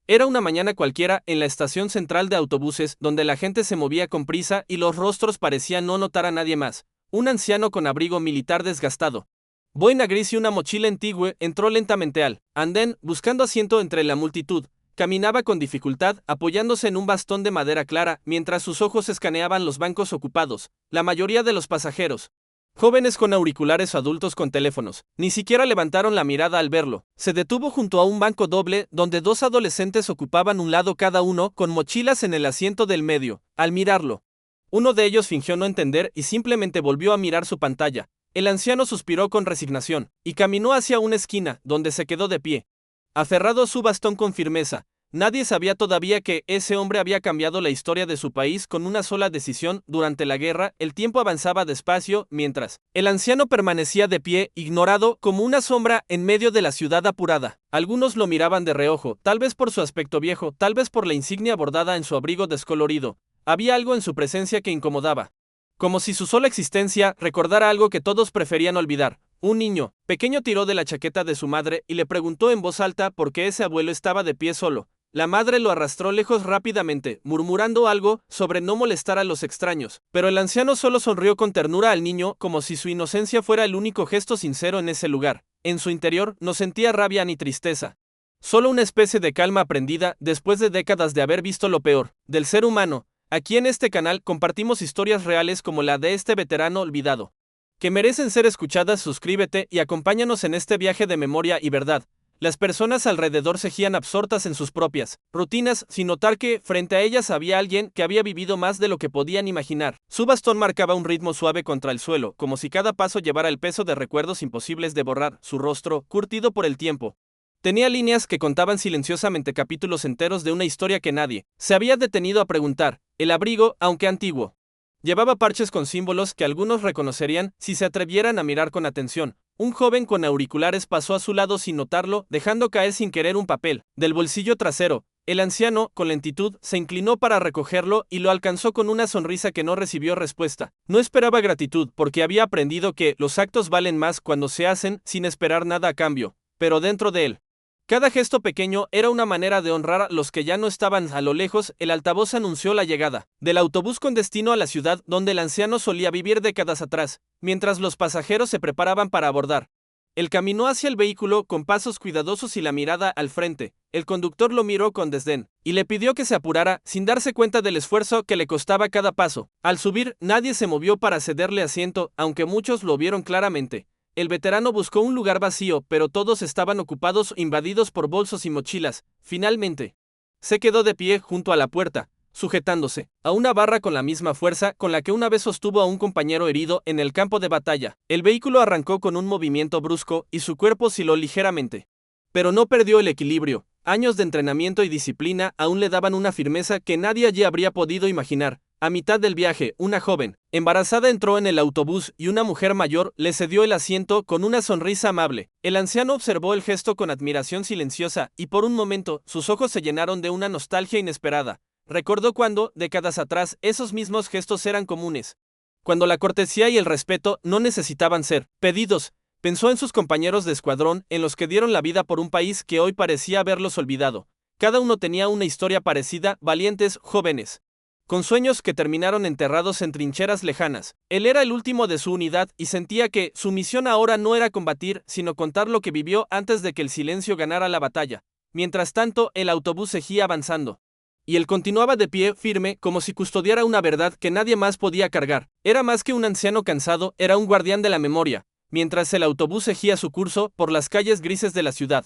Era una mañana cualquiera en la estación central de autobuses, donde la gente se movía con prisa y los rostros parecían no notar a nadie más. Un anciano con abrigo militar desgastado, boina gris y una mochila antigua entró lentamente al andén, buscando asiento entre la multitud. Caminaba con dificultad, apoyándose en un bastón de madera clara, mientras sus ojos escaneaban los bancos ocupados. La mayoría de los pasajeros, jóvenes con auriculares o adultos con teléfonos, ni siquiera levantaron la mirada al verlo. Se detuvo junto a un banco doble, donde dos adolescentes ocupaban un lado cada uno, con mochilas en el asiento del medio. Al mirarlo, uno de ellos fingió no entender y simplemente volvió a mirar su pantalla. El anciano suspiró con resignación, y caminó hacia una esquina, donde se quedó de pie, aferrado a su bastón con firmeza. Nadie sabía todavía que ese hombre había cambiado la historia de su país con una sola decisión. Durante la guerra. El tiempo avanzaba despacio, mientras el anciano permanecía de pie, ignorado, como una sombra en medio de la ciudad apurada. Algunos lo miraban de reojo, tal vez por su aspecto viejo, tal vez por la insignia bordada en su abrigo descolorido. Había algo en su presencia que incomodaba, como si su sola existencia recordara algo que todos preferían olvidar. Un niño pequeño tiró de la chaqueta de su madre y le preguntó en voz alta por qué ese abuelo estaba de pie solo. La madre lo arrastró lejos rápidamente, murmurando algo sobre no molestar a los extraños, pero el anciano solo sonrió con ternura al niño, como si su inocencia fuera el único gesto sincero en ese lugar. En su interior no sentía rabia ni tristeza, solo una especie de calma aprendida después de décadas de haber visto lo peor del ser humano. Aquí en este canal compartimos historias reales como la de este veterano olvidado, que merecen ser escuchadas. Suscríbete y acompáñanos en este viaje de memoria y verdad. Las personas alrededor seguían absortas en sus propias rutinas, sin notar que, frente a ellas, había alguien que había vivido más de lo que podían imaginar. Su bastón marcaba un ritmo suave contra el suelo, como si cada paso llevara el peso de recuerdos imposibles de borrar. Su rostro, curtido por el tiempo, tenía líneas que contaban silenciosamente capítulos enteros de una historia que nadie se había detenido a preguntar. El abrigo, aunque antiguo, llevaba parches con símbolos que algunos reconocerían si se atrevieran a mirar con atención. Un joven con auriculares pasó a su lado sin notarlo, dejando caer sin querer un papel del bolsillo trasero. El anciano, con lentitud, se inclinó para recogerlo y lo alcanzó con una sonrisa que no recibió respuesta. No esperaba gratitud, porque había aprendido que los actos valen más cuando se hacen sin esperar nada a cambio. Pero dentro de él, cada gesto pequeño era una manera de honrar a los que ya no estaban. A lo lejos. El altavoz anunció la llegada del autobús con destino a la ciudad donde el anciano solía vivir décadas atrás. Mientras los pasajeros se preparaban para abordar, él caminó hacia el vehículo con pasos cuidadosos y la mirada al frente. El conductor lo miró con desdén y le pidió que se apurara, sin darse cuenta del esfuerzo que le costaba cada paso. Al subir, nadie se movió para cederle asiento, aunque muchos lo vieron claramente. El veterano buscó un lugar vacío, pero todos estaban ocupados o invadidos por bolsos y mochilas. Finalmente, se quedó de pie junto a la puerta, sujetándose a una barra con la misma fuerza con la que una vez sostuvo a un compañero herido en el campo de batalla. El vehículo arrancó con un movimiento brusco y su cuerpo osciló ligeramente, pero no perdió el equilibrio. Años de entrenamiento y disciplina aún le daban una firmeza que nadie allí habría podido imaginar. A mitad del viaje, una joven embarazada entró en el autobús y una mujer mayor le cedió el asiento con una sonrisa amable. El anciano observó el gesto con admiración silenciosa y por un momento sus ojos se llenaron de una nostalgia inesperada. Recordó cuando, décadas atrás, esos mismos gestos eran comunes, cuando la cortesía y el respeto no necesitaban ser pedidos. Pensó en sus compañeros de escuadrón, en los que dieron la vida por un país que hoy parecía haberlos olvidado. Cada uno tenía una historia parecida, valientes, jóvenes, con sueños que terminaron enterrados en trincheras lejanas. Él era el último de su unidad y sentía que su misión ahora no era combatir, sino contar lo que vivió antes de que el silencio ganara la batalla. Mientras tanto, el autobús seguía avanzando, y él continuaba de pie, firme, como si custodiara una verdad que nadie más podía cargar. Era más que un anciano cansado, era un guardián de la memoria. Mientras el autobús seguía su curso por las calles grises de la ciudad,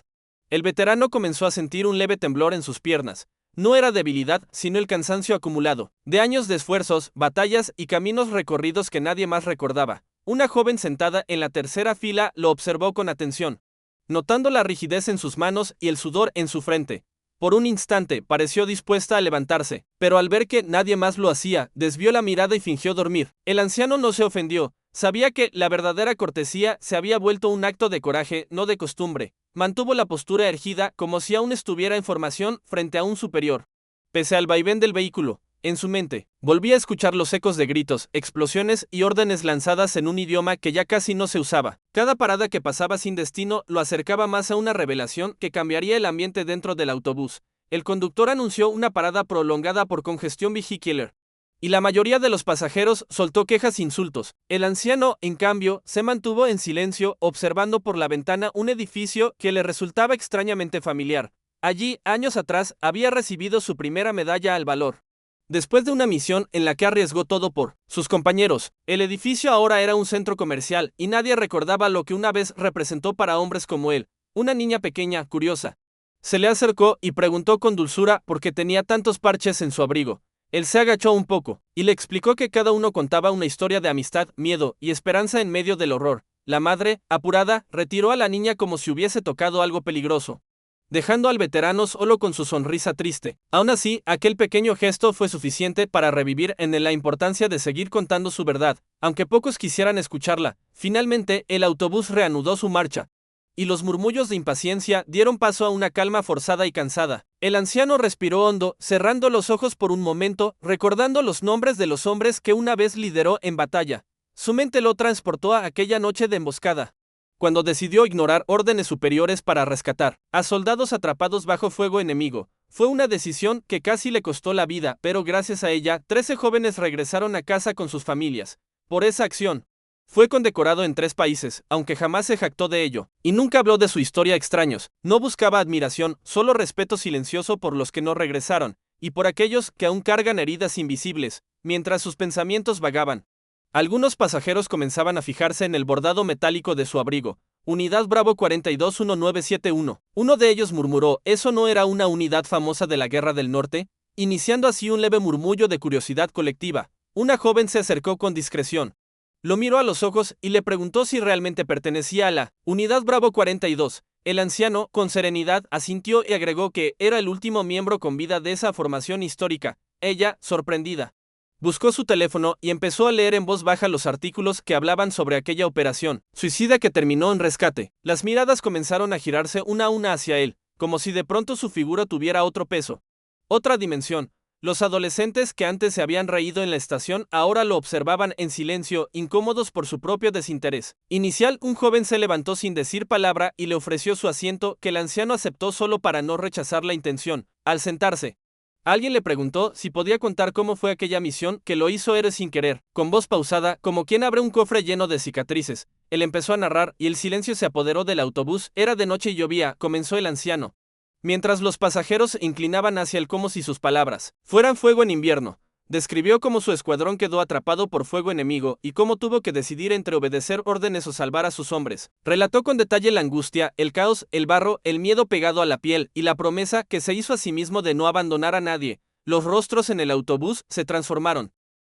el veterano comenzó a sentir un leve temblor en sus piernas. No era debilidad, sino el cansancio acumulado de años de esfuerzos, batallas y caminos recorridos que nadie más recordaba. Una joven sentada en la tercera fila lo observó con atención, notando la rigidez en sus manos y el sudor en su frente. Por un instante pareció dispuesta a levantarse, pero al ver que nadie más lo hacía, desvió la mirada y fingió dormir. El anciano no se ofendió. Sabía que la verdadera cortesía se había vuelto un acto de coraje, no de costumbre. Mantuvo la postura erguida como si aún estuviera en formación frente a un superior. Pese al vaivén del vehículo, en su mente, volvía a escuchar los ecos de gritos, explosiones y órdenes lanzadas en un idioma que ya casi no se usaba. Cada parada que pasaba sin destino lo acercaba más a una revelación que cambiaría el ambiente dentro del autobús. el conductor anunció una parada prolongada por congestión vehicular. Y la mayoría de los pasajeros soltó quejas e insultos. El anciano, en cambio, se mantuvo en silencio, observando por la ventana un edificio que le resultaba extrañamente familiar. Allí, años atrás, había recibido su primera medalla al valor. Después de una misión en la que arriesgó todo por sus compañeros, el edificio ahora era un centro comercial y nadie recordaba lo que una vez representó para hombres como él, una niña pequeña, curiosa. Se le acercó y preguntó con dulzura por qué tenía tantos parches en su abrigo. Él se agachó un poco y le explicó que cada uno contaba una historia de amistad, miedo y esperanza en medio del horror. La madre, apurada, retiró a la niña como si hubiese tocado algo peligroso, dejando al veterano solo con su sonrisa triste. Aún así, aquel pequeño gesto fue suficiente para revivir en él la importancia de seguir contando su verdad, aunque pocos quisieran escucharla. Finalmente, el autobús reanudó su marcha, y los murmullos de impaciencia dieron paso a una calma forzada y cansada. El anciano respiró hondo, cerrando los ojos por un momento, recordando los nombres de los hombres que una vez lideró en batalla. Su mente lo transportó a aquella noche de emboscada, cuando decidió ignorar órdenes superiores para rescatar a soldados atrapados bajo fuego enemigo. Fue una decisión que casi le costó la vida, pero gracias a ella, 13 jóvenes regresaron a casa con sus familias. Por esa acción, fue condecorado en 3 países, aunque jamás se jactó de ello, y nunca habló de su historia a extraños. No buscaba admiración, solo respeto silencioso por los que no regresaron, y por aquellos que aún cargan heridas invisibles, mientras sus pensamientos vagaban. Algunos pasajeros comenzaban a fijarse en el bordado metálico de su abrigo. Unidad Bravo 421971. Uno de ellos murmuró, ¿eso no era una unidad famosa de la Guerra del Norte? Iniciando así un leve murmullo de curiosidad colectiva. Una joven se acercó con discreción. Lo miró a los ojos y le preguntó si realmente pertenecía a la Unidad Bravo 42. El anciano, con serenidad, asintió y agregó que era el último miembro con vida de esa formación histórica. Ella, sorprendida, buscó su teléfono y empezó a leer en voz baja los artículos que hablaban sobre aquella operación suicida que terminó en rescate. Las miradas comenzaron a girarse una a una hacia él, como si de pronto su figura tuviera otro peso, otra dimensión. Los adolescentes que antes se habían reído en la estación ahora lo observaban en silencio, incómodos por su propio desinterés. Inicial, un joven se levantó sin decir palabra y le ofreció su asiento, que el anciano aceptó solo para no rechazar la intención. Al sentarse, alguien le preguntó si podía contar cómo fue aquella misión, que lo hizo héroe sin querer. Con voz pausada, como quien abre un cofre lleno de cicatrices, él empezó a narrar y el silencio se apoderó del autobús. Era de noche y llovía, comenzó el anciano, mientras los pasajeros se inclinaban hacia él como si sus palabras fueran fuego en invierno. Describió cómo su escuadrón quedó atrapado por fuego enemigo y cómo tuvo que decidir entre obedecer órdenes o salvar a sus hombres. Relató con detalle la angustia, el caos, el barro, el miedo pegado a la piel y la promesa que se hizo a sí mismo de no abandonar a nadie. Los rostros en el autobús se transformaron,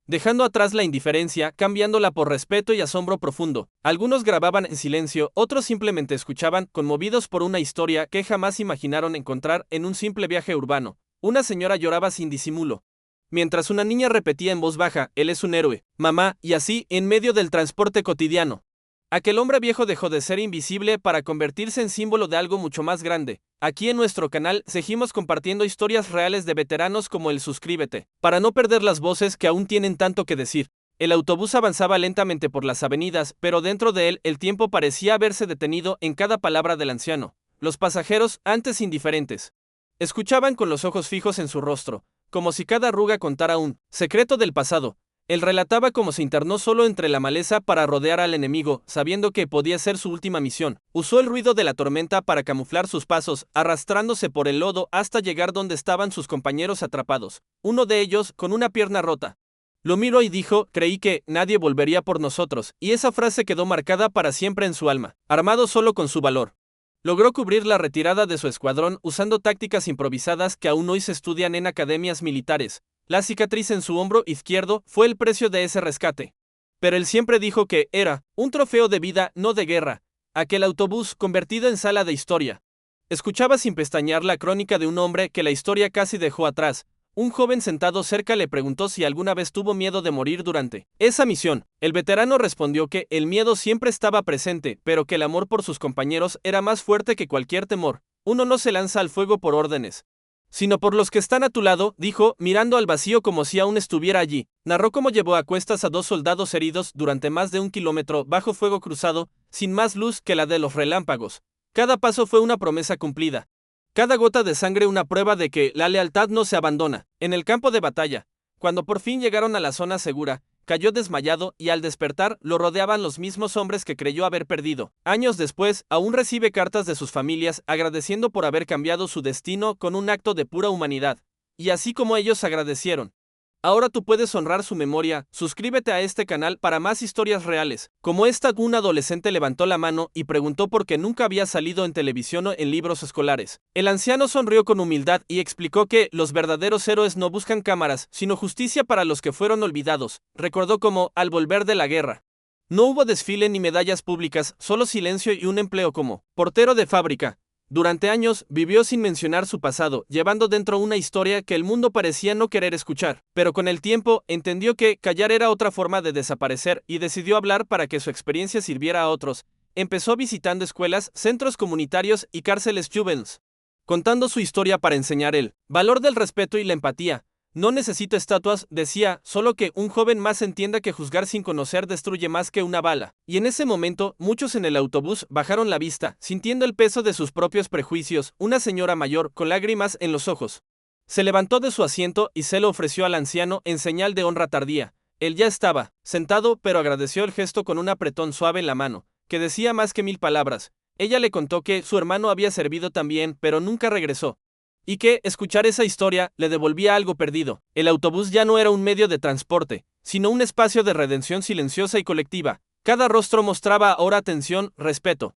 dejando atrás la indiferencia, cambiándola por respeto y asombro profundo. Algunos grababan en silencio, otros simplemente escuchaban, conmovidos por una historia que jamás imaginaron encontrar en un simple viaje urbano. Una señora lloraba sin disimulo, mientras una niña repetía en voz baja, él es un héroe, mamá, y así, en medio del transporte cotidiano, aquel hombre viejo dejó de ser invisible para convertirse en símbolo de algo mucho más grande. Aquí en nuestro canal seguimos compartiendo historias reales de veteranos como el. Suscríbete para no perder las voces que aún tienen tanto que decir. El autobús avanzaba lentamente por las avenidas, pero dentro de él el tiempo parecía haberse detenido en cada palabra del anciano. Los pasajeros, antes indiferentes, escuchaban con los ojos fijos en su rostro, como si cada arruga contara un secreto del pasado. Él relataba cómo se internó solo entre la maleza para rodear al enemigo, sabiendo que podía ser su última misión. Usó el ruido de la tormenta para camuflar sus pasos, arrastrándose por el lodo hasta llegar donde estaban sus compañeros atrapados, uno de ellos con una pierna rota. Lo miró y dijo, creí que nadie volvería por nosotros, y esa frase quedó marcada para siempre en su alma. Armado solo con su valor, logró cubrir la retirada de su escuadrón usando tácticas improvisadas que aún hoy se estudian en academias militares. La cicatriz en su hombro izquierdo fue el precio de ese rescate. Pero él siempre dijo que era un trofeo de vida, no de guerra. Aquel autobús convertido en sala de historia. Escuchaba sin pestañear la crónica de un hombre que la historia casi dejó atrás. Un joven sentado cerca le preguntó si alguna vez tuvo miedo de morir durante esa misión. El veterano respondió que el miedo siempre estaba presente, pero que el amor por sus compañeros era más fuerte que cualquier temor. Uno no se lanza al fuego por órdenes, sino por los que están a tu lado, dijo, mirando al vacío como si aún estuviera allí. Narró cómo llevó a cuestas a 2 soldados heridos durante más de 1 kilómetro bajo fuego cruzado, sin más luz que la de los relámpagos. Cada paso fue una promesa cumplida. Cada gota de sangre una prueba de que la lealtad no se abandona. En el campo de batalla, cuando por fin llegaron a la zona segura, cayó desmayado y al despertar lo rodeaban los mismos hombres que creyó haber perdido. Años después, aún recibe cartas de sus familias agradeciendo por haber cambiado su destino con un acto de pura humanidad. Y así como ellos agradecieron. Ahora tú puedes honrar su memoria. Suscríbete a este canal para más historias reales. Como esta, un adolescente levantó la mano y preguntó por qué nunca había salido en televisión o en libros escolares. El anciano sonrió con humildad y explicó que los verdaderos héroes no buscan cámaras, sino justicia para los que fueron olvidados. Recordó cómo, al volver de la guerra, no hubo desfile ni medallas públicas, solo silencio y un empleo como portero de fábrica. Durante años vivió sin mencionar su pasado, llevando dentro una historia que el mundo parecía no querer escuchar, pero con el tiempo entendió que callar era otra forma de desaparecer y decidió hablar para que su experiencia sirviera a otros. Empezó visitando escuelas, centros comunitarios y cárceles juveniles, contando su historia para enseñar el valor del respeto y la empatía. No necesito estatuas, decía, solo que un joven más entienda que juzgar sin conocer destruye más que una bala. Y en ese momento, muchos en el autobús bajaron la vista, sintiendo el peso de sus propios prejuicios. Una señora mayor, con lágrimas en los ojos, se levantó de su asiento y se lo ofreció al anciano en señal de honra tardía. Él ya estaba sentado, pero agradeció el gesto con un apretón suave en la mano, que decía más que 1000 palabras. Ella le contó que su hermano había servido también, pero nunca regresó. Y que escuchar esa historia le devolvía algo perdido. El autobús ya no era un medio de transporte, sino un espacio de redención silenciosa y colectiva. Cada rostro mostraba ahora atención, respeto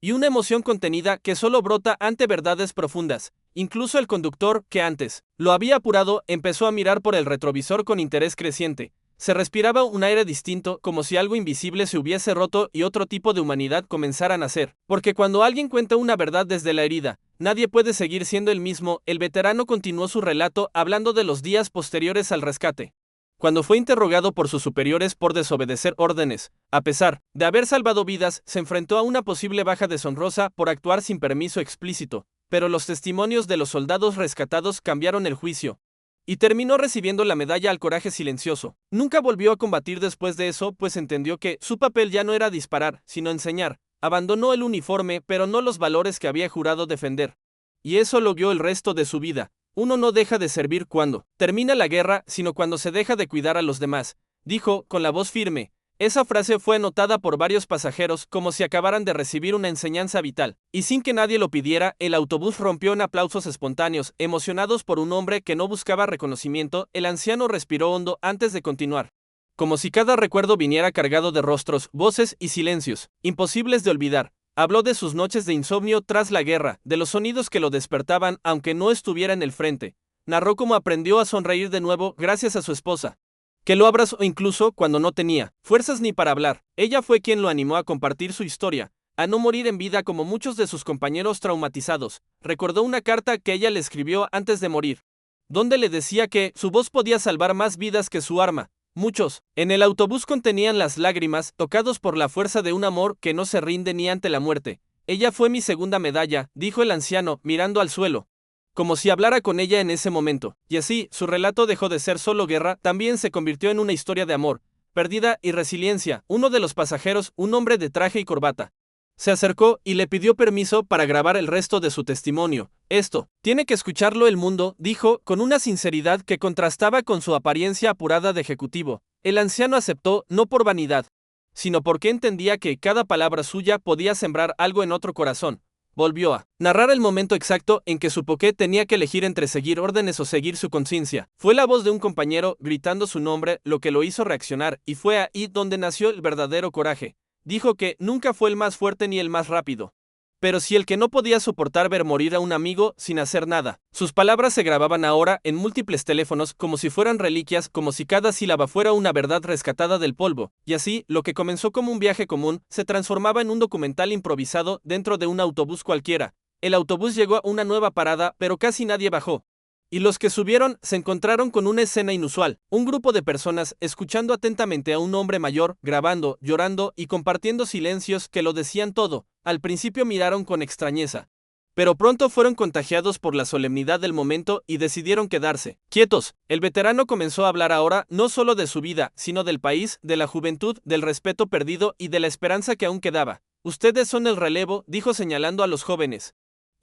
y una emoción contenida que solo brota ante verdades profundas. Incluso el conductor, que antes lo había apurado, empezó a mirar por el retrovisor con interés creciente. Se respiraba un aire distinto, como si algo invisible se hubiese roto y otro tipo de humanidad comenzara a nacer. Porque cuando alguien cuenta una verdad desde la herida, nadie puede seguir siendo el mismo. El veterano continuó su relato hablando de los días posteriores al rescate. Cuando fue interrogado por sus superiores por desobedecer órdenes, a pesar de haber salvado vidas, se enfrentó a una posible baja deshonrosa por actuar sin permiso explícito. Pero los testimonios de los soldados rescatados cambiaron el juicio. Y terminó recibiendo la medalla al coraje silencioso. Nunca volvió a combatir después de eso, pues entendió que su papel ya no era disparar, sino enseñar. Abandonó el uniforme, pero no los valores que había jurado defender. Y eso lo guió el resto de su vida. Uno no deja de servir cuando termina la guerra, sino cuando se deja de cuidar a los demás, dijo, con la voz firme. Esa frase fue anotada por varios pasajeros como si acabaran de recibir una enseñanza vital. Y sin que nadie lo pidiera, el autobús rompió en aplausos espontáneos, emocionados por un hombre que no buscaba reconocimiento. El anciano respiró hondo antes de continuar, como si cada recuerdo viniera cargado de rostros, voces y silencios, imposibles de olvidar. Habló de sus noches de insomnio tras la guerra, de los sonidos que lo despertaban aunque no estuviera en el frente. Narró cómo aprendió a sonreír de nuevo gracias a su esposa, que lo abrazó incluso cuando no tenía fuerzas ni para hablar. Ella fue quien lo animó a compartir su historia, a no morir en vida como muchos de sus compañeros traumatizados. Recordó una carta que ella le escribió antes de morir, donde le decía que su voz podía salvar más vidas que su arma. Muchos en el autobús contenían las lágrimas, tocados por la fuerza de un amor que no se rinde ni ante la muerte. Ella fue mi segunda medalla, dijo el anciano, mirando al suelo, como si hablara con ella en ese momento. Y así, su relato dejó de ser solo guerra, también se convirtió en una historia de amor, pérdida y resiliencia. Uno de los pasajeros, un hombre de traje y corbata, se acercó y le pidió permiso para grabar el resto de su testimonio. Esto tiene que escucharlo el mundo, dijo, con una sinceridad que contrastaba con su apariencia apurada de ejecutivo. El anciano aceptó, no por vanidad, sino porque entendía que cada palabra suya podía sembrar algo en otro corazón. Volvió a narrar el momento exacto en que supo que tenía que elegir entre seguir órdenes o seguir su conciencia. Fue la voz de un compañero gritando su nombre lo que lo hizo reaccionar, y fue ahí donde nació el verdadero coraje. Dijo que nunca fue el más fuerte ni el más rápido, pero sí el que no podía soportar ver morir a un amigo sin hacer nada. Sus palabras se grababan ahora en múltiples teléfonos como si fueran reliquias, como si cada sílaba fuera una verdad rescatada del polvo. Y así, lo que comenzó como un viaje común, se transformaba en un documental improvisado dentro de un autobús cualquiera. El autobús llegó a una nueva parada, pero casi nadie bajó. Y los que subieron se encontraron con una escena inusual, un grupo de personas escuchando atentamente a un hombre mayor, grabando, llorando y compartiendo silencios que lo decían todo. Al principio miraron con extrañeza, pero pronto fueron contagiados por la solemnidad del momento y decidieron quedarse quietos. El veterano comenzó a hablar ahora no solo de su vida, sino del país, de la juventud, del respeto perdido y de la esperanza que aún quedaba. Ustedes son el relevo, dijo señalando a los jóvenes.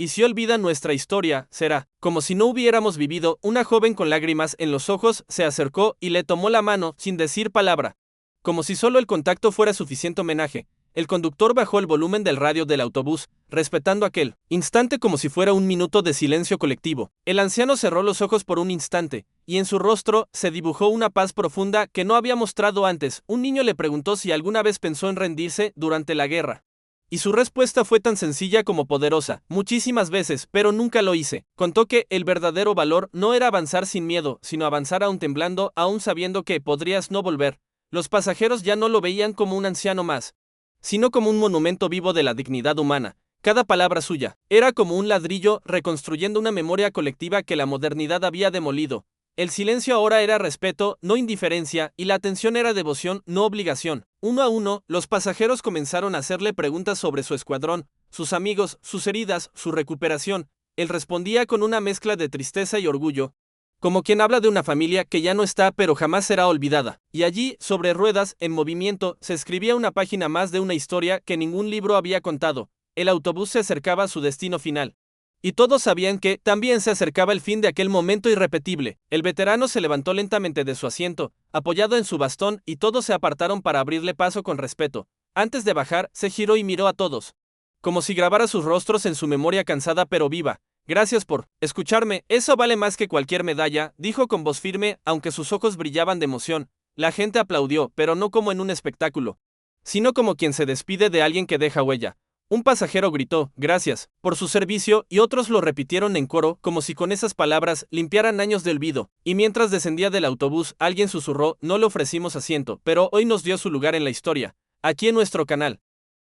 y si olvidan nuestra historia, será como si no hubiéramos vivido. Una joven con lágrimas en los ojos se acercó y le tomó la mano sin decir palabra. Como si solo el contacto fuera suficiente homenaje, el conductor bajó el volumen del radio del autobús, respetando aquel instante como si fuera un minuto de silencio colectivo. El anciano cerró los ojos por un instante, y en su rostro se dibujó una paz profunda que no había mostrado antes. Un niño le preguntó si alguna vez pensó en rendirse durante la guerra. Y su respuesta fue tan sencilla como poderosa: muchísimas veces, pero nunca lo hice. Contó que el verdadero valor no era avanzar sin miedo, sino avanzar aún temblando, aún sabiendo que podrías no volver. Los pasajeros ya no lo veían como un anciano más, sino como un monumento vivo de la dignidad humana. Cada palabra suya era como un ladrillo reconstruyendo una memoria colectiva que la modernidad había demolido. El silencio ahora era respeto, no indiferencia, y la atención era devoción, no obligación. Uno a uno, los pasajeros comenzaron a hacerle preguntas sobre su escuadrón, sus amigos, sus heridas, su recuperación. Él respondía con una mezcla de tristeza y orgullo, como quien habla de una familia que ya no está pero jamás será olvidada. Y allí, sobre ruedas, en movimiento, se escribía una página más de una historia que ningún libro había contado. El autobús se acercaba a su destino final. Y todos sabían que también se acercaba el fin de aquel momento irrepetible. El veterano se levantó lentamente de su asiento, apoyado en su bastón, y todos se apartaron para abrirle paso con respeto. Antes de bajar, se giró y miró a todos, como si grabara sus rostros en su memoria cansada pero viva. Gracias por escucharme, eso vale más que cualquier medalla, dijo con voz firme, aunque sus ojos brillaban de emoción. La gente aplaudió, pero no como en un espectáculo, sino como quien se despide de alguien que deja huella. Un pasajero gritó, gracias, por su servicio, y otros lo repitieron en coro, como si con esas palabras limpiaran años de olvido. Y mientras descendía del autobús, alguien susurró, no le ofrecimos asiento, pero hoy nos dio su lugar en la historia, aquí en nuestro canal.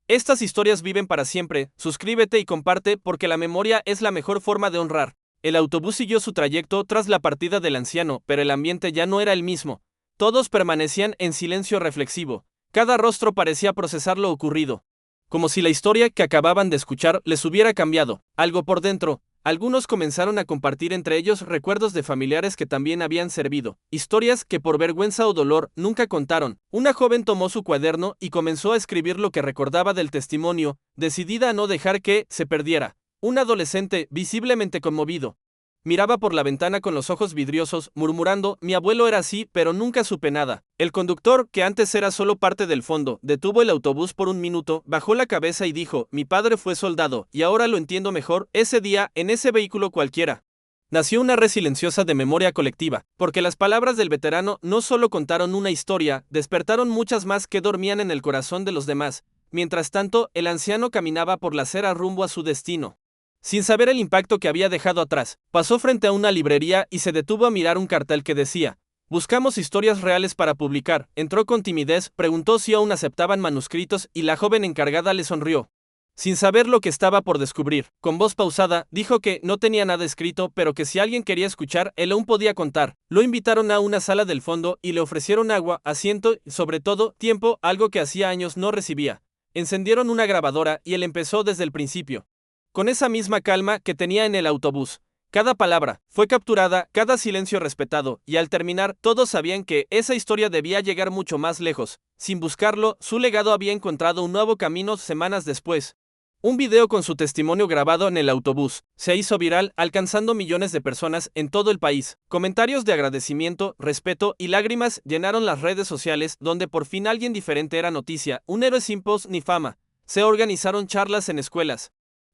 Estas historias viven para siempre. Suscríbete y comparte porque la memoria es la mejor forma de honrar. El autobús siguió su trayecto tras la partida del anciano, pero el ambiente ya no era el mismo. Todos permanecían en silencio reflexivo. Cada rostro parecía procesar lo ocurrido, como si la historia que acababan de escuchar les hubiera cambiado algo por dentro. Algunos comenzaron a compartir entre ellos recuerdos de familiares que también habían servido, historias que por vergüenza o dolor nunca contaron. Una joven tomó su cuaderno y comenzó a escribir lo que recordaba del testimonio, decidida a no dejar que se perdiera. Un adolescente, visiblemente conmovido, miraba por la ventana con los ojos vidriosos, murmurando, mi abuelo era así, pero nunca supe nada. El conductor, que antes era solo parte del fondo, detuvo el autobús por un minuto, bajó la cabeza y dijo, mi padre fue soldado, y ahora lo entiendo mejor. Ese día, en ese vehículo cualquiera, nació una red silenciosa de memoria colectiva, porque las palabras del veterano no solo contaron una historia, despertaron muchas más que dormían en el corazón de los demás. Mientras tanto, el anciano caminaba por la acera rumbo a su destino, sin saber el impacto que había dejado atrás. Pasó frente a una librería y se detuvo a mirar un cartel que decía, buscamos historias reales para publicar. Entró con timidez, preguntó si aún aceptaban manuscritos y la joven encargada le sonrió, sin saber lo que estaba por descubrir. Con voz pausada, dijo que no tenía nada escrito, pero que si alguien quería escuchar, él aún podía contar. Lo invitaron a una sala del fondo y le ofrecieron agua, asiento y, sobre todo, tiempo, algo que hacía años no recibía. Encendieron una grabadora y él empezó desde el principio, con esa misma calma que tenía en el autobús. Cada palabra fue capturada, cada silencio respetado, y al terminar, todos sabían que esa historia debía llegar mucho más lejos. Sin buscarlo, su legado había encontrado un nuevo camino semanas después. Un video con su testimonio grabado en el autobús se hizo viral, alcanzando millones de personas en todo el país. Comentarios de agradecimiento, respeto y lágrimas llenaron las redes sociales, donde por fin alguien diferente era noticia, un héroe sin post ni fama. Se organizaron charlas en escuelas,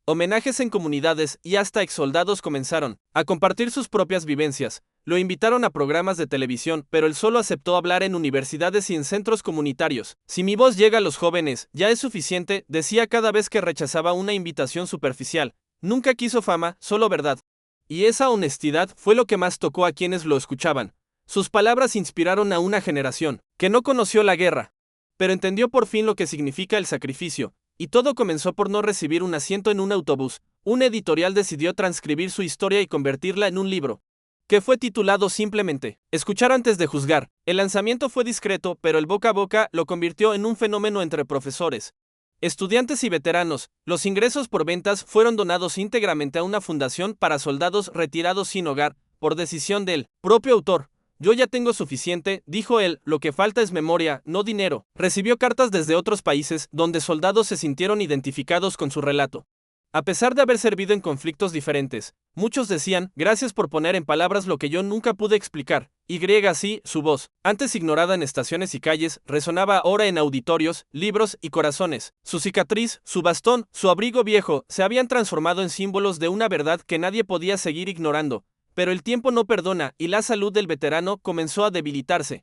homenajes en comunidades y hasta exsoldados comenzaron a compartir sus propias vivencias. Lo invitaron a programas de televisión, pero él solo aceptó hablar en universidades y en centros comunitarios. Si mi voz llega a los jóvenes, ya es suficiente, decía cada vez que rechazaba una invitación superficial. Nunca quiso fama, solo verdad. Y esa honestidad fue lo que más tocó a quienes lo escuchaban. Sus palabras inspiraron a una generación que no conoció la guerra, pero entendió por fin lo que significa el sacrificio. Y todo comenzó por no recibir un asiento en un autobús. Un editorial decidió transcribir su historia y convertirla en un libro, que fue titulado simplemente Escuchar antes de juzgar. El lanzamiento fue discreto, pero el boca a boca lo convirtió en un fenómeno entre profesores, estudiantes y veteranos. Los ingresos por ventas fueron donados íntegramente a una fundación para soldados retirados sin hogar, por decisión del propio autor. Yo ya tengo suficiente, dijo él, lo que falta es memoria, no dinero. Recibió cartas desde otros países donde soldados se sintieron identificados con su relato. A pesar de haber servido en conflictos diferentes, muchos decían, gracias por poner en palabras lo que yo nunca pude explicar. Así, su voz, antes ignorada en estaciones y calles, resonaba ahora en auditorios, libros y corazones. Su cicatriz, su bastón, su abrigo viejo, se habían transformado en símbolos de una verdad que nadie podía seguir ignorando. Pero el tiempo no perdona y la salud del veterano comenzó a debilitarse.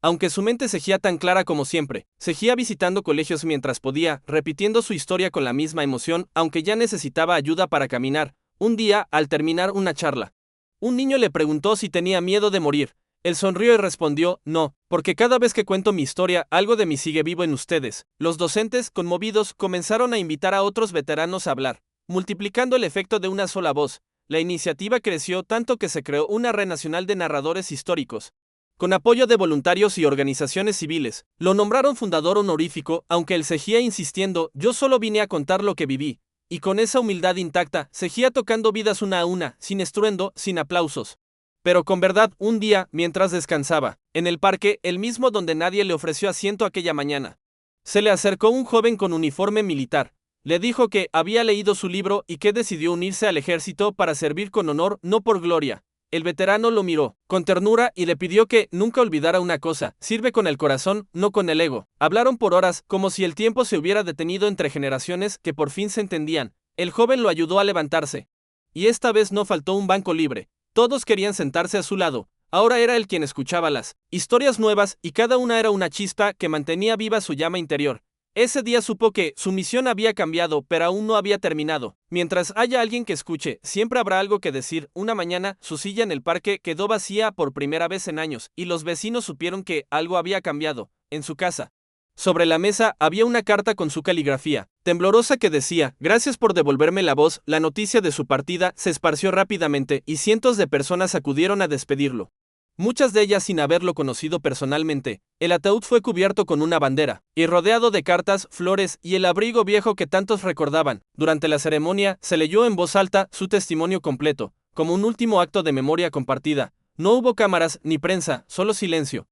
Aunque su mente seguía tan clara como siempre, seguía visitando colegios mientras podía, repitiendo su historia con la misma emoción, aunque ya necesitaba ayuda para caminar. Un día, al terminar una charla, un niño le preguntó si tenía miedo de morir. Él sonrió y respondió, no, porque cada vez que cuento mi historia, algo de mí sigue vivo en ustedes. Los docentes, conmovidos, comenzaron a invitar a otros veteranos a hablar, multiplicando el efecto de una sola voz. La iniciativa creció tanto que se creó una red nacional de narradores históricos. Con apoyo de voluntarios y organizaciones civiles, lo nombraron fundador honorífico, aunque él seguía insistiendo, yo solo vine a contar lo que viví. Y con esa humildad intacta, seguía tocando vidas una a una, sin estruendo, sin aplausos. Pero con verdad, un día, mientras descansaba, en el parque, el mismo donde nadie le ofreció asiento aquella mañana, se le acercó un joven con uniforme militar. Le dijo que había leído su libro y que decidió unirse al ejército para servir con honor, no por gloria. El veterano lo miró con ternura y le pidió que nunca olvidara una cosa, sirve con el corazón, no con el ego. Hablaron por horas, como si el tiempo se hubiera detenido entre generaciones que por fin se entendían. El joven lo ayudó a levantarse. Y esta vez no faltó un banco libre. Todos querían sentarse a su lado. Ahora era él quien escuchaba las historias nuevas y cada una era una chispa que mantenía viva su llama interior. Ese día supo que su misión había cambiado, pero aún no había terminado. Mientras haya alguien que escuche, siempre habrá algo que decir. Una mañana, su silla en el parque quedó vacía por primera vez en años, y los vecinos supieron que algo había cambiado. En su casa, sobre la mesa había una carta con su caligrafía temblorosa que decía, gracias por devolverme la voz. La noticia de su partida se esparció rápidamente y cientos de personas acudieron a despedirlo. Muchas de ellas sin haberlo conocido personalmente. El ataúd fue cubierto con una bandera, y rodeado de cartas, flores y el abrigo viejo que tantos recordaban. Durante la ceremonia, se leyó en voz alta su testimonio completo, como un último acto de memoria compartida. No hubo cámaras ni prensa, solo silencio.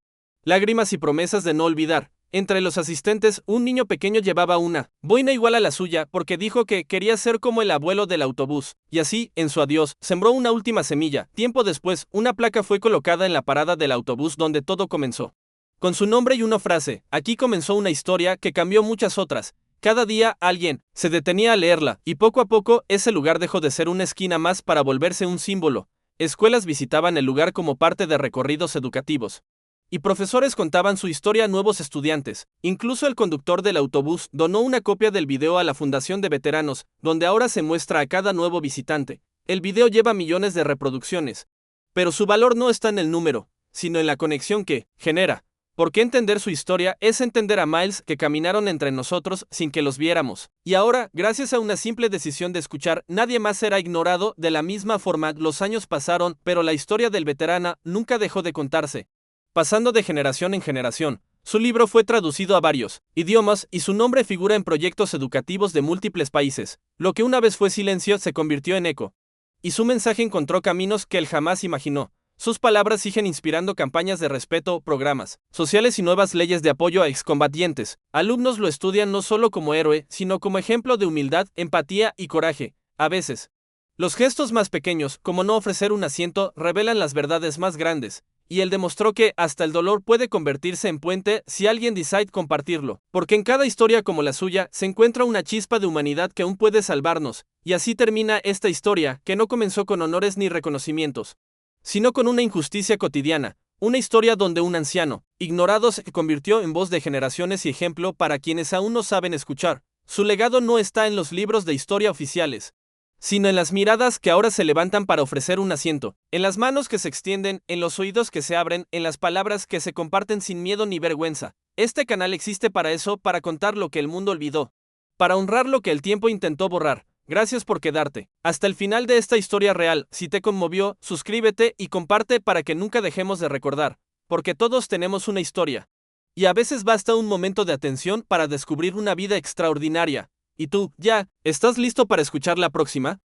Lágrimas y promesas de no olvidar. Entre los asistentes, un niño pequeño llevaba una boina igual a la suya porque dijo que quería ser como el abuelo del autobús, y así, en su adiós, sembró una última semilla. Tiempo después, una placa fue colocada en la parada del autobús donde todo comenzó. Con su nombre y una frase, aquí comenzó una historia que cambió muchas otras. Cada día alguien se detenía a leerla, y poco a poco ese lugar dejó de ser una esquina más para volverse un símbolo. Escuelas visitaban el lugar como parte de recorridos educativos. Y profesores contaban su historia a nuevos estudiantes. Incluso el conductor del autobús donó una copia del video a la Fundación de Veteranos, donde ahora se muestra a cada nuevo visitante. El video lleva millones de reproducciones. Pero su valor no está en el número, sino en la conexión que genera. Porque entender su historia es entender a miles que caminaron entre nosotros sin que los viéramos. Y ahora, gracias a una simple decisión de escuchar, nadie más será ignorado. De la misma forma, los años pasaron, pero la historia del veterano nunca dejó de contarse. Pasando de generación en generación, su libro fue traducido a varios idiomas y su nombre figura en proyectos educativos de múltiples países. Lo que una vez fue silencio se convirtió en eco. Y su mensaje encontró caminos que él jamás imaginó. Sus palabras siguen inspirando campañas de respeto, programas sociales y nuevas leyes de apoyo a excombatientes. Alumnos lo estudian no solo como héroe, sino como ejemplo de humildad, empatía y coraje. A veces, los gestos más pequeños, como no ofrecer un asiento, revelan las verdades más grandes. Y él demostró que hasta el dolor puede convertirse en puente si alguien decide compartirlo, porque en cada historia como la suya se encuentra una chispa de humanidad que aún puede salvarnos, y así termina esta historia, que no comenzó con honores ni reconocimientos, sino con una injusticia cotidiana, una historia donde un anciano, ignorado, se convirtió en voz de generaciones y ejemplo para quienes aún no saben escuchar. Su legado no está en los libros de historia oficiales, sino en las miradas que ahora se levantan para ofrecer un asiento, en las manos que se extienden, en los oídos que se abren, en las palabras que se comparten sin miedo ni vergüenza. Este canal existe para eso, para contar lo que el mundo olvidó, para honrar lo que el tiempo intentó borrar. Gracias por quedarte hasta el final de esta historia real. Si te conmovió, suscríbete y comparte para que nunca dejemos de recordar, porque todos tenemos una historia. Y a veces basta un momento de atención para descubrir una vida extraordinaria. ¿Y tú, ya, estás listo para escuchar la próxima?